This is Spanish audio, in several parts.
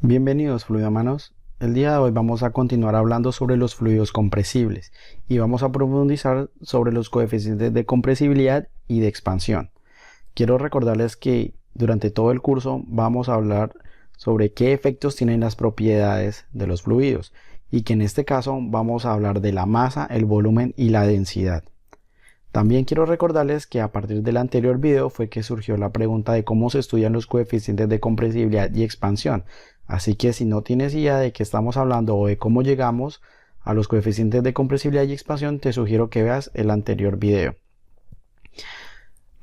Bienvenidos fluidomanos. El día de hoy vamos a continuar hablando sobre los fluidos compresibles y vamos a profundizar sobre los coeficientes de compresibilidad y de expansión. Quiero recordarles que durante todo el curso vamos a hablar sobre qué efectos tienen las propiedades de los fluidos y que en este caso vamos a hablar de la masa, el volumen y la densidad. También quiero recordarles que a partir del anterior video fue que surgió la pregunta de cómo se estudian los coeficientes de compresibilidad y expansión. Así que si no tienes idea de qué estamos hablando o de cómo llegamos a los coeficientes de compresibilidad y expansión, te sugiero que veas el anterior video.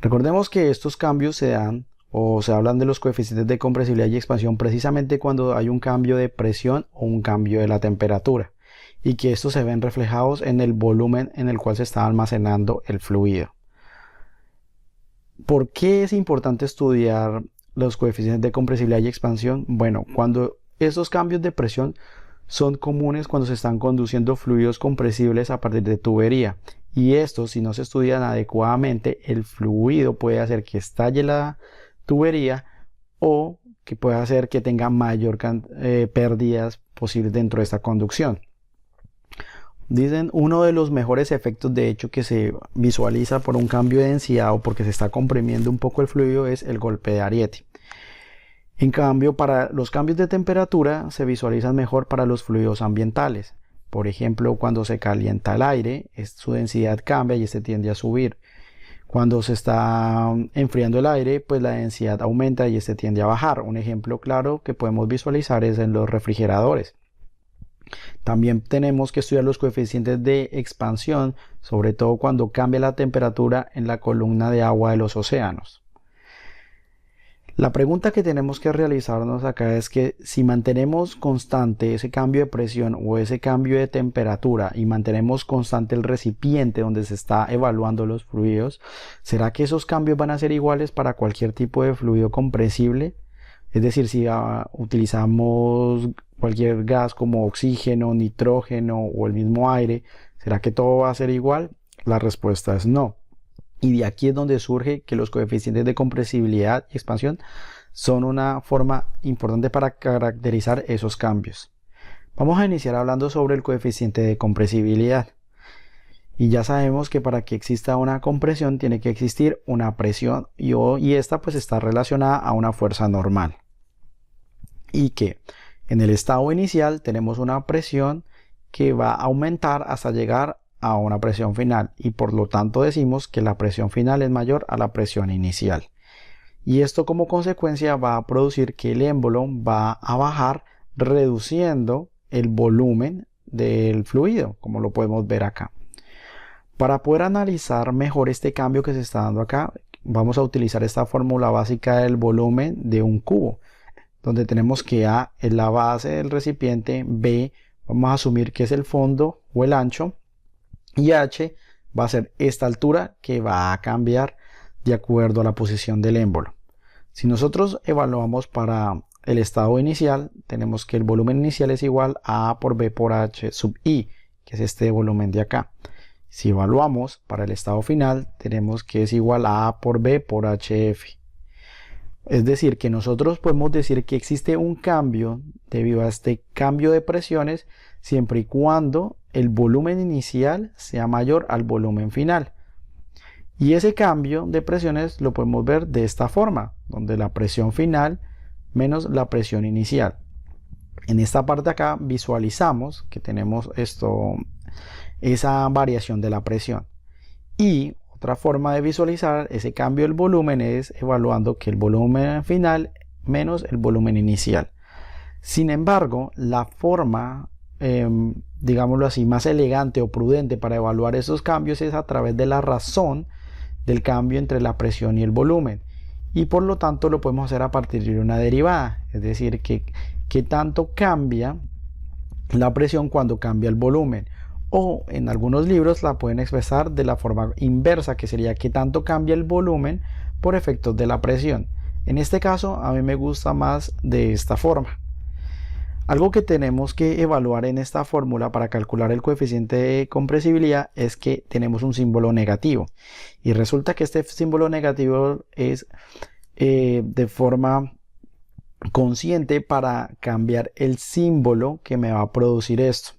Recordemos que estos cambios se dan o se hablan de los coeficientes de compresibilidad y expansión precisamente cuando hay un cambio de presión o un cambio de la temperatura, y que estos se ven reflejados en el volumen en el cual se está almacenando el fluido. ¿Por qué es importante estudiar los coeficientes de compresibilidad y expansión? Bueno, cuando esos cambios de presión son comunes cuando se están conduciendo fluidos compresibles a partir de tubería, y estos, si no se estudian adecuadamente, el fluido puede hacer que estalle la tubería o que pueda hacer que tenga mayor pérdidas posibles dentro de esta conducción. Dicen uno de los mejores efectos de hecho que se visualiza por un cambio de densidad o porque se está comprimiendo un poco el fluido es el golpe de ariete. En cambio, para los cambios de temperatura se visualizan mejor para los fluidos ambientales. Por ejemplo, cuando se calienta el aire, su densidad cambia y este tiende a subir. Cuando se está enfriando el aire, pues la densidad aumenta y este tiende a bajar. Un ejemplo claro que podemos visualizar es en los refrigeradores. También tenemos que estudiar los coeficientes de expansión, sobre todo cuando cambia la temperatura en la columna de agua de los océanos. La pregunta que tenemos que realizarnos acá es que si mantenemos constante ese cambio de presión o ese cambio de temperatura y mantenemos constante el recipiente donde se está evaluando los fluidos, ¿será que esos cambios van a ser iguales para cualquier tipo de fluido compresible? Es decir, si utilizamos cualquier gas como oxígeno, nitrógeno o el mismo aire, ¿será que todo va a ser igual? La respuesta es no. Y de aquí es donde surge que los coeficientes de compresibilidad y expansión son una forma importante para caracterizar esos cambios. Vamos a iniciar hablando sobre el coeficiente de compresibilidad. Y ya sabemos que para que exista una compresión tiene que existir una presión y esta pues está relacionada a una fuerza normal. Y que en el estado inicial tenemos una presión que va a aumentar hasta llegar a una presión final, y por lo tanto decimos que la presión final es mayor a la presión inicial. Y esto como consecuencia va a producir que el émbolo va a bajar, reduciendo el volumen del fluido, como lo podemos ver acá. Para poder analizar mejor este cambio que se está dando acá, vamos a utilizar esta fórmula básica del volumen de un cubo, donde tenemos que A es la base del recipiente, B vamos a asumir que es el fondo o el ancho, y H va a ser esta altura que va a cambiar de acuerdo a la posición del émbolo. Si nosotros evaluamos para el estado inicial, tenemos que el volumen inicial es igual a A por B por H sub I, que es este volumen de acá. Si evaluamos para el estado final, tenemos que es igual a A por B por HF. Es decir, que nosotros podemos decir que existe un cambio debido a este cambio de presiones siempre y cuando el volumen inicial sea mayor al volumen final. Y ese cambio de presiones lo podemos ver de esta forma, donde la presión final menos la presión inicial. En esta parte acá visualizamos que tenemos esa variación de la presión. Y otra forma de visualizar ese cambio del volumen es evaluando que el volumen final menos el volumen inicial. Sin embargo, la forma, digámoslo así, más elegante o prudente para evaluar esos cambios es a través de la razón del cambio entre la presión y el volumen. Y por lo tanto lo podemos hacer a partir de una derivada. Es decir, que tanto cambia la presión cuando cambia el volumen. O en algunos libros la pueden expresar de la forma inversa, que sería que tanto cambia el volumen por efectos de la presión. En este caso a mí me gusta más de esta forma. Algo que tenemos que evaluar en esta fórmula para calcular el coeficiente de compresibilidad es que tenemos un símbolo negativo, y resulta que este símbolo negativo es de forma consciente para cambiar el símbolo que me va a producir esto.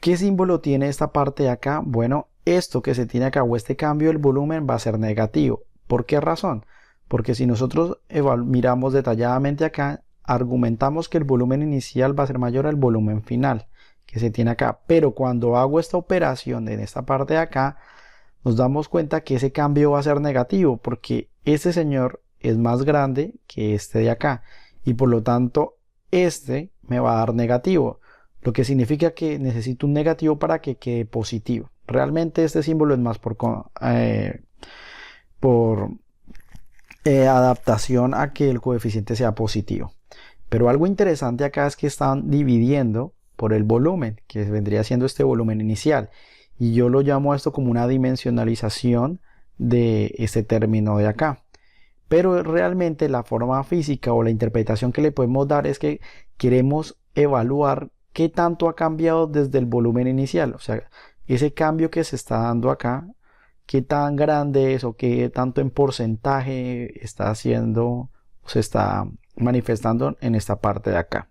¿Qué símbolo tiene esta parte de acá? Bueno, esto que se tiene acá o este cambio del volumen va a ser negativo. ¿Por qué razón? Porque si nosotros miramos detalladamente acá, argumentamos que el volumen inicial va a ser mayor al volumen final que se tiene acá. Pero cuando hago esta operación en esta parte de acá, nos damos cuenta que ese cambio va a ser negativo porque este señor es más grande que este de acá y por lo tanto este me va a dar negativo, lo que significa que necesito un negativo para que quede positivo. Realmente este símbolo es más por adaptación a que el coeficiente sea positivo. Pero algo interesante acá es que están dividiendo por el volumen, que vendría siendo este volumen inicial. Y yo lo llamo a esto como una dimensionalización de este término de acá. Pero realmente la forma física o la interpretación que le podemos dar es que queremos evaluar qué tanto ha cambiado desde el volumen inicial. O sea, ese cambio que se está dando acá, qué tan grande es o qué tanto en porcentaje está haciendo, se está manifestando en esta parte de acá.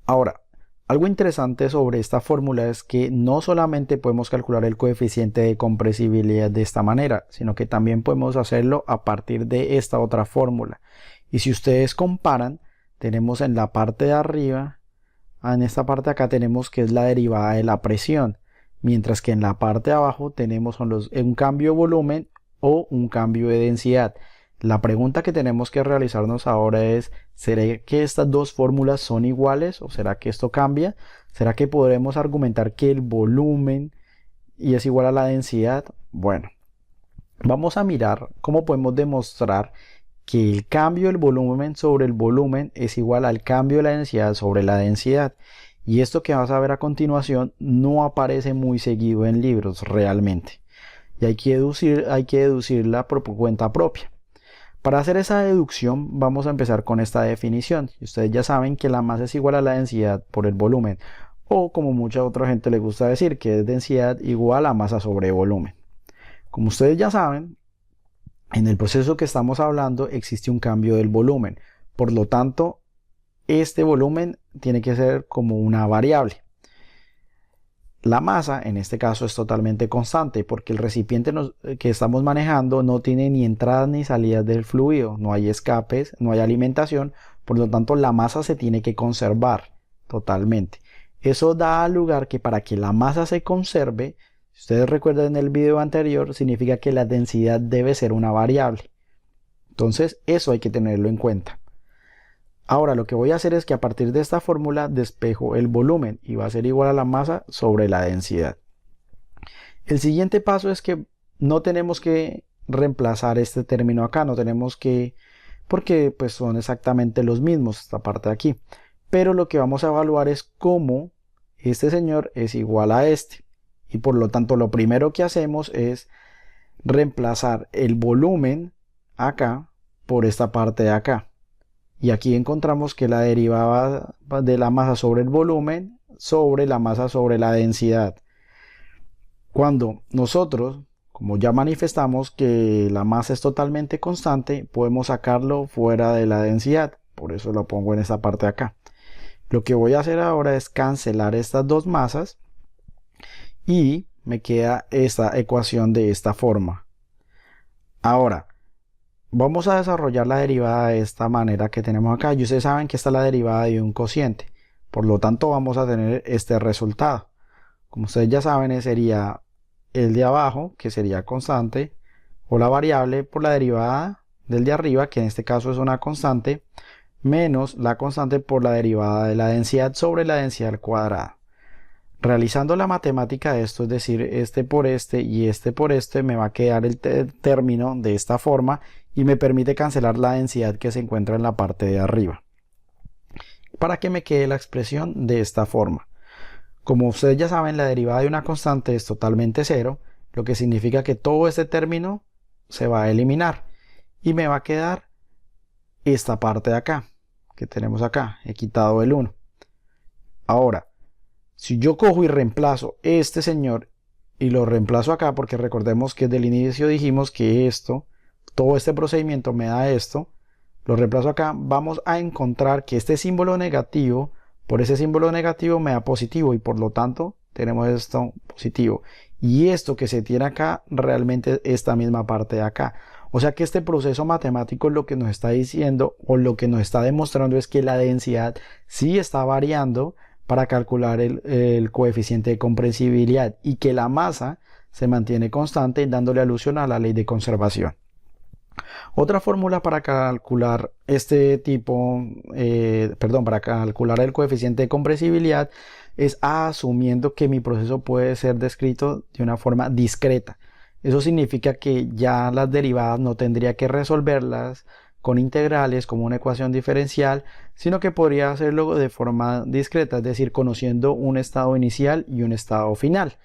Ahora, algo interesante sobre esta fórmula es que no solamente podemos calcular el coeficiente de compresibilidad de esta manera, sino que también podemos hacerlo a partir de esta otra fórmula. Y si ustedes comparan, tenemos en la parte de arriba, en esta parte de acá tenemos que es la derivada de la presión, mientras que en la parte de abajo tenemos un cambio de volumen o un cambio de densidad. La pregunta que tenemos que realizarnos ahora es, ¿será que estas dos fórmulas son iguales o será que esto cambia? ¿Será que podremos argumentar que el volumen y es igual a la densidad? Bueno, vamos a mirar cómo podemos demostrar que el cambio del volumen sobre el volumen es igual al cambio de la densidad sobre la densidad. Y esto que vas a ver a continuación no aparece muy seguido en libros realmente. Y hay que deducirla por cuenta propia. Para hacer esa deducción vamos a empezar con esta definición. Ustedes ya saben que la masa es igual a la densidad por el volumen, o como mucha otra gente le gusta decir, que es densidad igual a masa sobre volumen. Como ustedes ya saben, en el proceso que estamos hablando existe un cambio del volumen. Por lo tanto, este volumen tiene que ser como una variable. La masa en este caso es totalmente constante porque el recipiente que estamos manejando no tiene ni entradas ni salidas del fluido, no hay escapes, no hay alimentación, por lo tanto la masa se tiene que conservar totalmente. Eso da lugar que para que la masa se conserve, si ustedes recuerdan en el video anterior, significa que la densidad debe ser una variable. Entonces eso hay que tenerlo en cuenta. Ahora lo que voy a hacer es que a partir de esta fórmula despejo el volumen y va a ser igual a la masa sobre la densidad. El siguiente paso es que no tenemos que reemplazar este término acá, no tenemos que, porque pues son exactamente los mismos esta parte de aquí. Pero lo que vamos a evaluar es cómo este señor es igual a este. Y por lo tanto lo primero que hacemos es reemplazar el volumen acá por esta parte de acá. Y aquí encontramos que la derivada de la masa sobre el volumen sobre la masa sobre la densidad. Cuando nosotros, como ya manifestamos que la masa es totalmente constante, podemos sacarlo fuera de la densidad. Por eso lo pongo en esta parte de acá. Lo que voy a hacer ahora es cancelar estas dos masas y me queda esta ecuación de esta forma. Ahora, vamos a desarrollar la derivada de esta manera que tenemos acá. Y ustedes saben que esta es la derivada de un cociente. Por lo tanto, vamos a tener este resultado. Como ustedes ya saben, sería el de abajo, que sería constante, o la variable por la derivada del de arriba, que en este caso es una constante, menos la constante por la derivada de la densidad sobre la densidad al cuadrado. Realizando la matemática de esto, es decir, este por este y este por este, me va a quedar el término de esta forma y me permite cancelar la densidad que se encuentra en la parte de arriba, para que me quede la expresión de esta forma. Como ustedes ya saben, la derivada de una constante es totalmente cero, lo que significa que todo este término se va a eliminar y me va a quedar esta parte de acá, que tenemos acá, he quitado el 1. Ahora, si yo cojo y reemplazo este señor y lo reemplazo acá, porque recordemos que desde el inicio dijimos que esto, todo este procedimiento me da esto, lo reemplazo acá, vamos a encontrar que este símbolo negativo, por ese símbolo negativo me da positivo y por lo tanto tenemos esto positivo. Y esto que se tiene acá realmente esta misma parte de acá. O sea que este proceso matemático lo que nos está diciendo o lo que nos está demostrando es que la densidad sí está variando para calcular el coeficiente de compresibilidad y que la masa se mantiene constante, dándole alusión a la ley de conservación. Otra fórmula para calcular para calcular el coeficiente de compresibilidad es asumiendo que mi proceso puede ser descrito de una forma discreta. Eso significa que ya las derivadas no tendría que resolverlas con integrales como una ecuación diferencial, sino que podría hacerlo de forma discreta, es decir, conociendo un estado inicial y un estado final.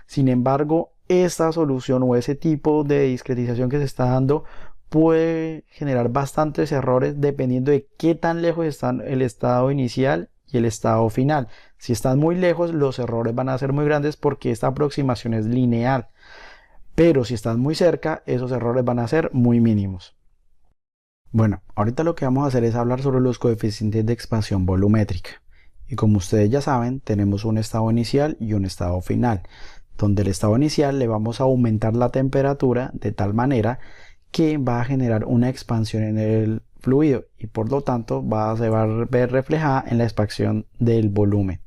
Sin embargo, esta solución o ese tipo de discretización que se está dando puede generar bastantes errores dependiendo de qué tan lejos están el estado inicial y el estado final. Si están muy lejos, los errores van a ser muy grandes porque esta aproximación es lineal. Pero si están muy cerca, esos errores van a ser muy mínimos. Bueno, ahorita lo que vamos a hacer es hablar sobre los coeficientes de expansión volumétrica. Y como ustedes ya saben, tenemos un estado inicial y un estado final, donde el estado inicial le vamos a aumentar la temperatura de tal manera que va a generar una expansión en el fluido y por lo tanto se va a ver reflejada en la expansión del volumen.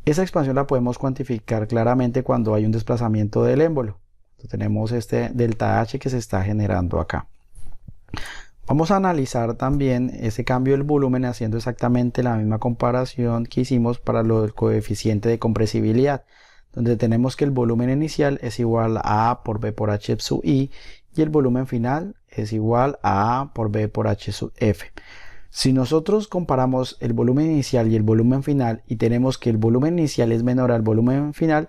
Esa expansión la podemos cuantificar claramente cuando hay un desplazamiento del émbolo. Entonces, tenemos este delta H que se está generando acá. Vamos a analizar también ese cambio del volumen haciendo exactamente la misma comparación que hicimos para lo del coeficiente de compresibilidad, donde tenemos que el volumen inicial es igual a A por B por H sub I y el volumen final es igual a A por B por H sub F. Si nosotros comparamos el volumen inicial y el volumen final y tenemos que el volumen inicial es menor al volumen final,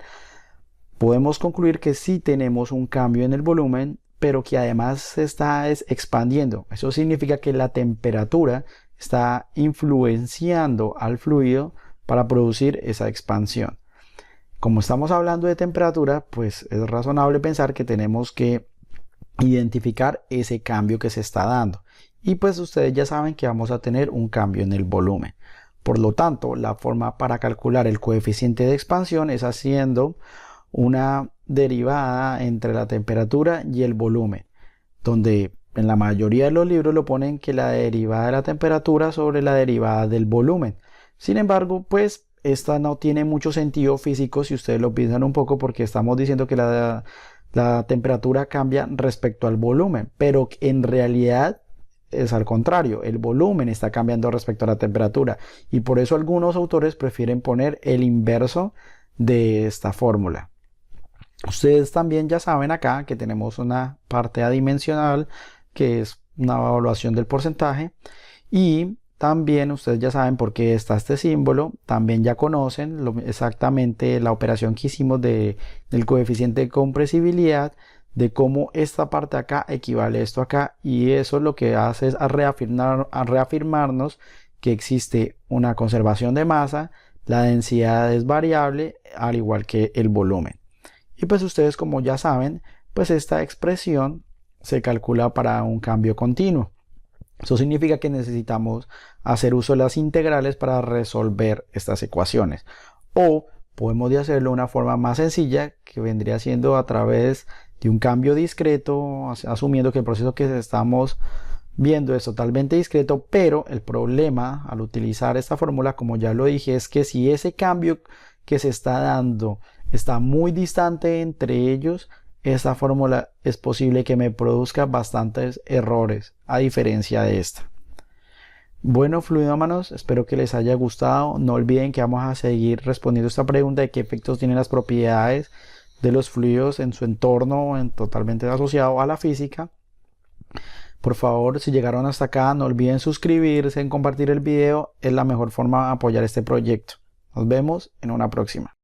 podemos concluir que sí tenemos un cambio en el volumen, pero que además se está expandiendo. Eso significa que la temperatura está influenciando al fluido para producir esa expansión. Como estamos hablando de temperatura, pues es razonable pensar que tenemos que identificar ese cambio que se está dando. Y pues ustedes ya saben que vamos a tener un cambio en el volumen. Por lo tanto, la forma para calcular el coeficiente de expansión es haciendo una derivada entre la temperatura y el volumen, donde en la mayoría de los libros lo ponen que la derivada de la temperatura sobre la derivada del volumen. Sin embargo, pues esta no tiene mucho sentido físico si ustedes lo piensan un poco, porque estamos diciendo que la temperatura cambia respecto al volumen, pero en realidad es al contrario, el volumen está cambiando respecto a la temperatura y por eso algunos autores prefieren poner el inverso de esta fórmula. Ustedes también ya saben acá que tenemos una parte adimensional que es una evaluación del porcentaje y también ustedes ya saben por qué está este símbolo, también ya conocen exactamente la operación que hicimos del coeficiente de compresibilidad, de cómo esta parte acá equivale a esto acá y eso lo que hace es reafirmarnos que existe una conservación de masa, la densidad es variable al igual que el volumen. Y pues ustedes como ya saben, pues esta expresión se calcula para un cambio continuo. Eso significa que necesitamos hacer uso de las integrales para resolver estas ecuaciones. O podemos hacerlo de una forma más sencilla que vendría siendo a través de un cambio discreto, asumiendo que el proceso que estamos viendo es totalmente discreto, pero el problema al utilizar esta fórmula, como ya lo dije, es que si ese cambio que se está dando está muy distante entre ellos, esta fórmula es posible que me produzca bastantes errores, a diferencia de esta. Bueno, fluidómanos, espero que les haya gustado. No olviden que vamos a seguir respondiendo esta pregunta de qué efectos tienen las propiedades de los fluidos en su entorno, totalmente asociado a la física. Por favor, si llegaron hasta acá, no olviden suscribirse, en compartir el video. Es la mejor forma de apoyar este proyecto. Nos vemos en una próxima.